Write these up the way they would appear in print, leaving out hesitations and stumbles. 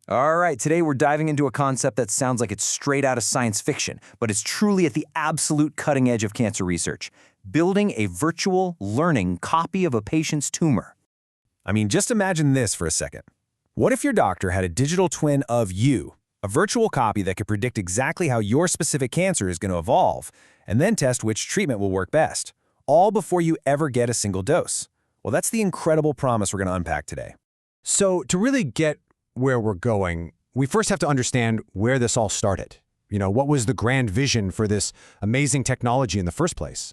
All right, today we're diving into a concept that sounds like it's straight out of science fiction, but it's truly at the absolute cutting edge of cancer research. Building a virtual learning copy of a patient's tumor. I mean, just imagine this for a second. What if your doctor had a digital twin of you, a virtual copy that could predict exactly how your specific cancer is going to evolve, and then test which treatment will work best, all before you ever get a single dose? Well, that's the incredible promise we're going to unpack today. So to really get where we're going, we first have to understand where this all started. What was the grand vision for this amazing technology in the first place?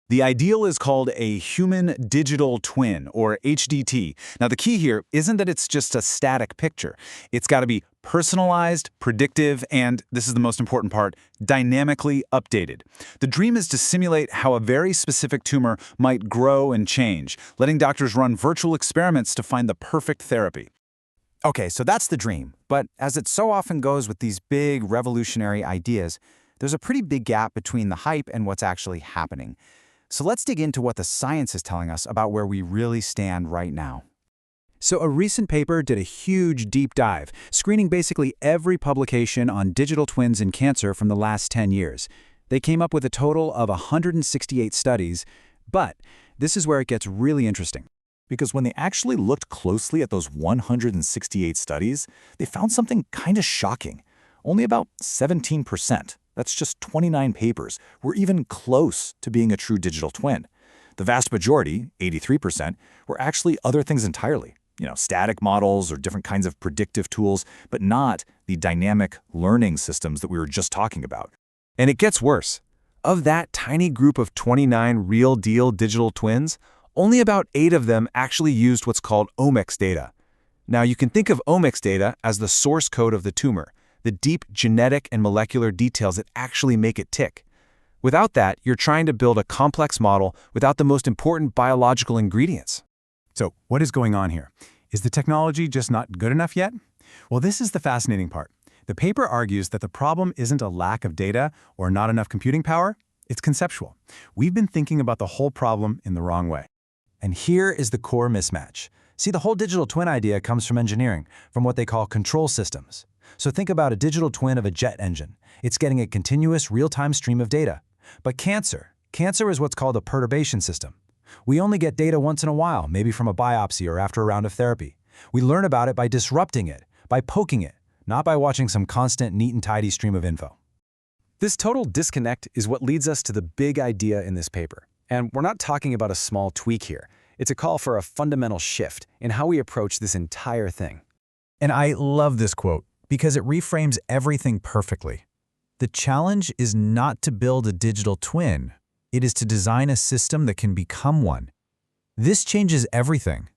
The ideal is called a human digital twin, or HDT. Now, the key here isn't that it's just a static picture. It's got to be personalized, predictive, and, this is the most important part, dynamically updated. The dream is to simulate how a very specific tumor might grow and change, letting doctors run virtual experiments to find the perfect therapy. Okay, so that's the dream. But as it so often goes with these big revolutionary ideas, there's a pretty big gap between the hype and what's actually happening. So let's dig into what the science is telling us about where we really stand right now. So a recent paper did a huge deep dive, screening basically every publication on digital twins in cancer from the last 10 years. They came up with a total of 168 studies, but this is where it gets really interesting. Because when they actually looked closely at those 168 studies, they found something kind of shocking. Only about 17%, that's just 29 papers, were even close to being a true digital twin. The vast majority, 83%, were actually other things entirely. Static models or different kinds of predictive tools, but not the dynamic learning systems that we were just talking about. And it gets worse. Of that tiny group of 29 real-deal digital twins, only about 8 of them actually used what's called omics data. Now, you can think of omics data as the source code of the tumor, the deep genetic and molecular details that actually make it tick. Without that, you're trying to build a complex model without the most important biological ingredients. So, what is going on here? Is the technology just not good enough yet? Well, this is the fascinating part. The paper argues that the problem isn't a lack of data or not enough computing power, it's conceptual. We've been thinking about the whole problem in the wrong way. And here is the core mismatch. See, the whole digital twin idea comes from engineering, from what they call control systems. So think about a digital twin of a jet engine. It's getting a continuous real-time stream of data. But cancer is what's called a perturbation system. We only get data once in a while, maybe from a biopsy or after a round of therapy. We learn about it by disrupting it, by poking it, not by watching some constant, neat and tidy stream of info. This total disconnect is what leads us to the big idea in this paper. And we're not talking about a small tweak here. It's a call for a fundamental shift in how we approach this entire thing. And I love this quote because it reframes everything perfectly. The challenge is not to build a digital twin. It is to design a system that can become one. This changes everything.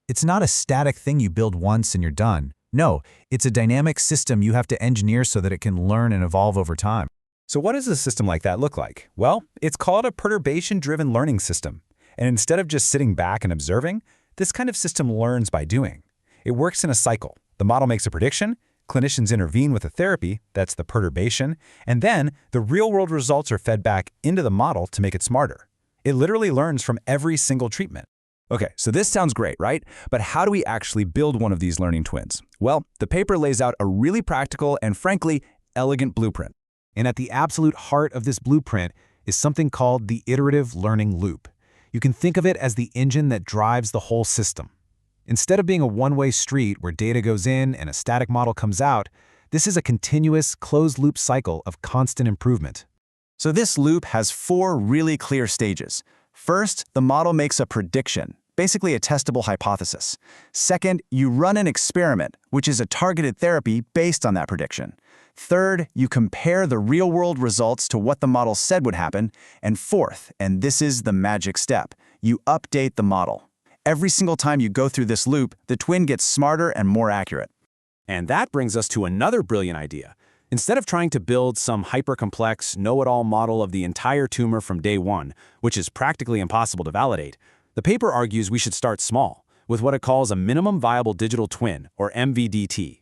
It's not a static thing you build once and you're done. No, it's a dynamic system you have to engineer so that it can learn and evolve over time. So what does a system like that look like? Well, it's called a perturbation-driven learning system. And instead of just sitting back and observing, this kind of system learns by doing. It works in a cycle. The model makes a prediction, clinicians intervene with a therapy, that's the perturbation, and then the real-world results are fed back into the model to make it smarter. It literally learns from every single treatment. Okay, so this sounds great, right? But how do we actually build one of these learning twins? Well, the paper lays out a really practical and, frankly, elegant blueprint. And at the absolute heart of this blueprint is something called the iterative learning loop. You can think of it as the engine that drives the whole system. Instead of being a one-way street where data goes in and a static model comes out, this is a continuous, closed-loop cycle of constant improvement. So this loop has 4 really clear stages. First, the model makes a prediction, basically a testable hypothesis. Second, you run an experiment, which is a targeted therapy based on that prediction. Third, you compare the real-world results to what the model said would happen. And fourth, and this is the magic step, you update the model. Every single time you go through this loop, the twin gets smarter and more accurate. And that brings us to another brilliant idea. Instead of trying to build some hyper-complex, know-it-all model of the entire tumor from day one, which is practically impossible to validate, the paper argues we should start small, with what it calls a minimum viable digital twin, or MVDT.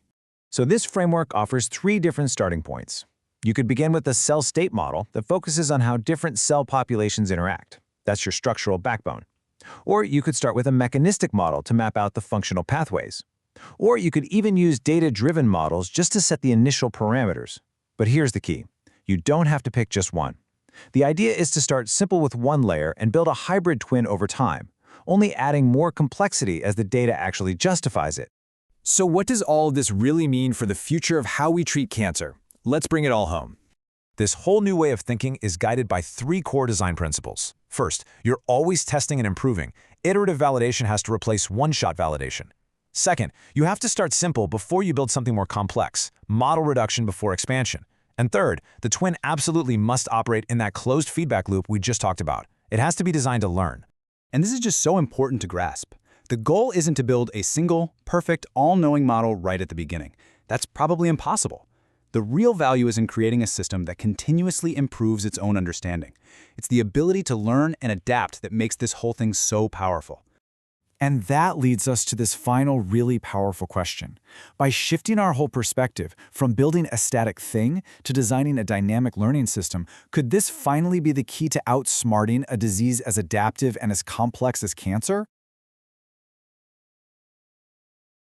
So this framework offers 3 different starting points. You could begin with a cell state model that focuses on how different cell populations interact. That's your structural backbone. Or you could start with a mechanistic model to map out the functional pathways. Or you could even use data-driven models just to set the initial parameters. But here's the key. You don't have to pick just one. The idea is to start simple with one layer and build a hybrid twin over time, only adding more complexity as the data actually justifies it. So what does all of this really mean for the future of how we treat cancer? Let's bring it all home. This whole new way of thinking is guided by 3 core design principles. First, you're always testing and improving. Iterative validation has to replace one-shot validation. Second, you have to start simple before you build something more complex, model reduction before expansion. And third, the twin absolutely must operate in that closed feedback loop we just talked about. It has to be designed to learn. And this is just so important to grasp. The goal isn't to build a single, perfect, all-knowing model right at the beginning. That's probably impossible. The real value is in creating a system that continuously improves its own understanding. It's the ability to learn and adapt that makes this whole thing so powerful. And that leads us to this final really powerful question. By shifting our whole perspective from building a static thing to designing a dynamic learning system, could this finally be the key to outsmarting a disease as adaptive and as complex as cancer?